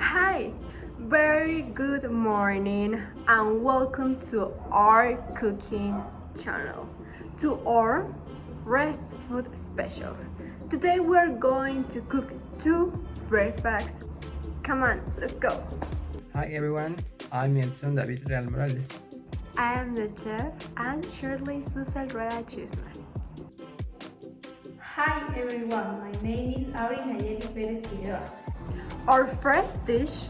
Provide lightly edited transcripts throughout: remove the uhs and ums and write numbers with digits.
Hi, very good morning and welcome to our cooking channel, to our Rest food special. Today we're going to cook 2 breakfasts. Come on, let's go. Hi everyone, I'm Edson David Real Morales. I am the chef and Shirley Susel Rueda Chisme. Hi everyone, my name is Auri Nayeli Perez Figueroa. Our first dish,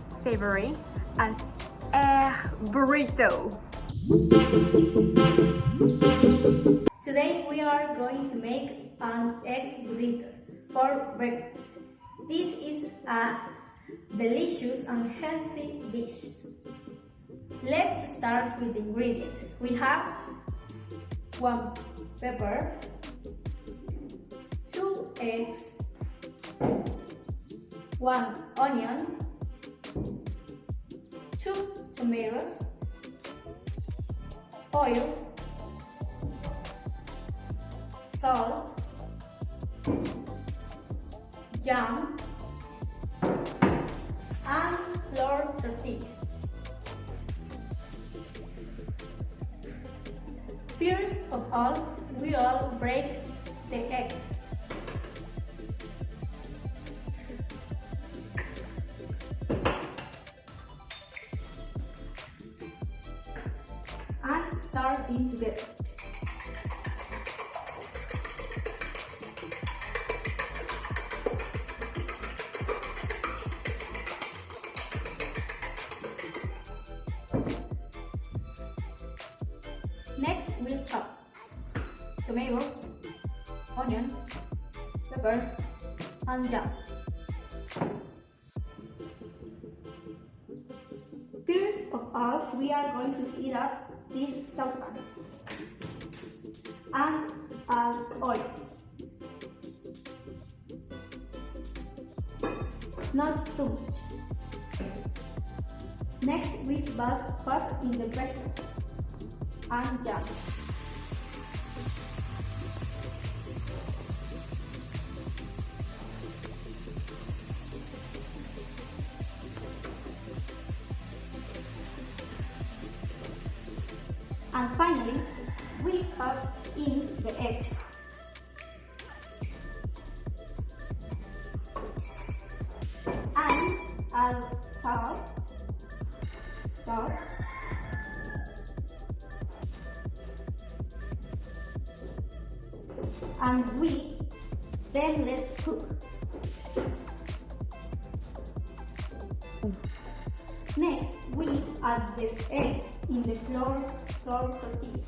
savory, as a burrito. Today we are going to make an egg burritos for breakfast. This is a delicious and healthy dish. Let's start with the ingredients. We have 1 pepper, 2 eggs, 1 onion, 2 tomatoes, oil, salt, jam, and flour tortilla. First of all, we all break the eggs. And start in together. Next, we'll chop tomatoes, onion, pepper, and jam. First of all, we are going to heat up this saucepan and add oil. Not too much. Next, we put in the vegetables and jam. And finally, we put in the eggs. And add salt, and we then let cook. Next, we add the eggs in the flour tortilla.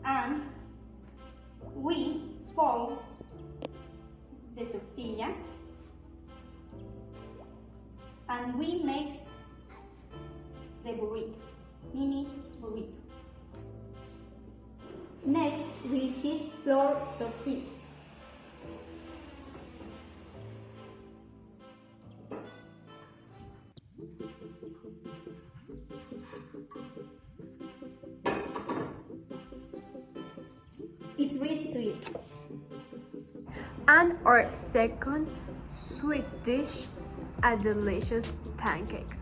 And we fold the tortilla and we make the burrito, mini burrito. Next, we heat flour tortilla. It's ready to eat. And our second sweet dish, a delicious pancakes.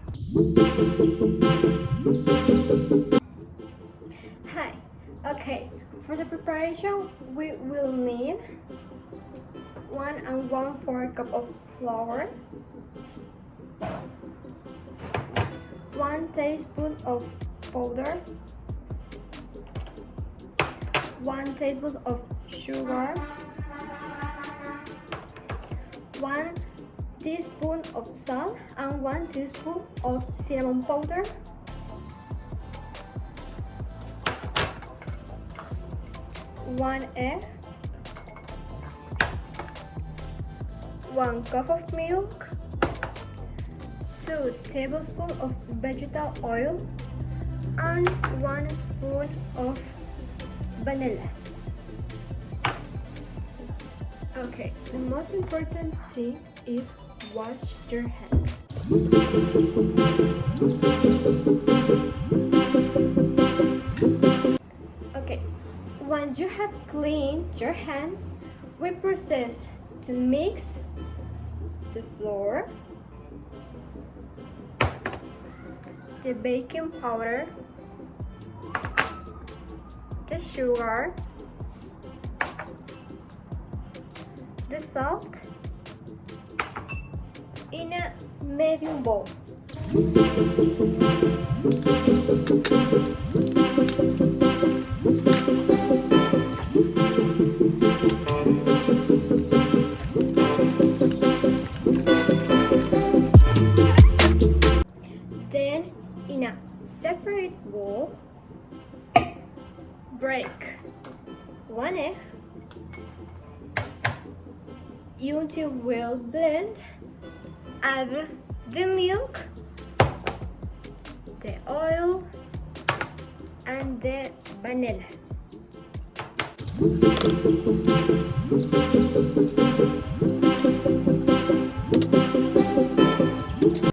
Hi, okay, for the preparation we will need 1 1/4 cup of flour, 1 teaspoon of powder, 1 teaspoon of sugar, 1 teaspoon of salt, and 1 teaspoon of cinnamon powder, 1 egg, 1 cup of milk, 2 tablespoons of vegetable oil, and 1 spoon of vanilla. Okay, the most important thing is wash your hands. Okay, once you have cleaned your hands, we proceed to mix the flour, the baking powder, the sugar, the salt in a medium bowl. Then, in a separate bowl, break one egg until well blend. Add the milk, the oil, and the vanilla.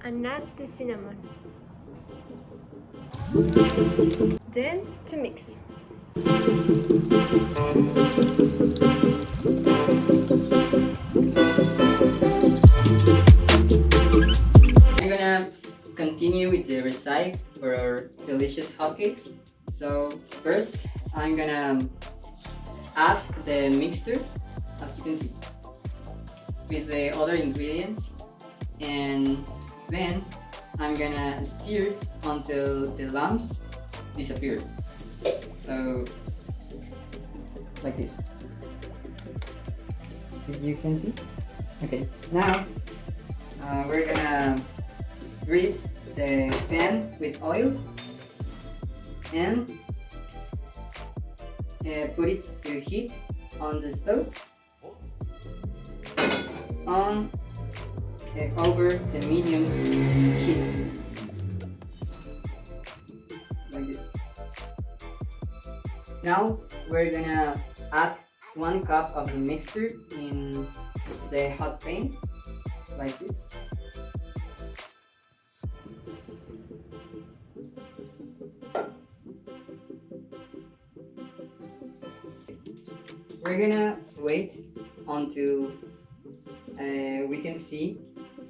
And add the cinnamon. Then to mix. I'm gonna continue with the recipe for our delicious hotcakes. So first, I'm gonna add the mixture, as you can see, with the other ingredients, and then I'm gonna stir until the lumps disappear. So, like this. You can see. Okay, now we're gonna grease the pan with oil and put it to heat on the stove on over the medium heat, like this. Now we're gonna add 1 cup of the mixture in the hot pan, like this. We're gonna wait until we can see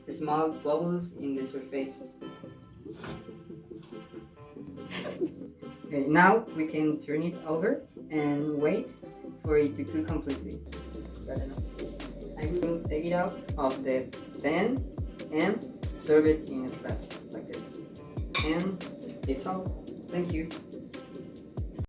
the small bubbles in the surface. Okay, now we can turn it over and wait for it to cook completely. I will take it out of the pan and serve it in a plate like this. And it's all. Thank you.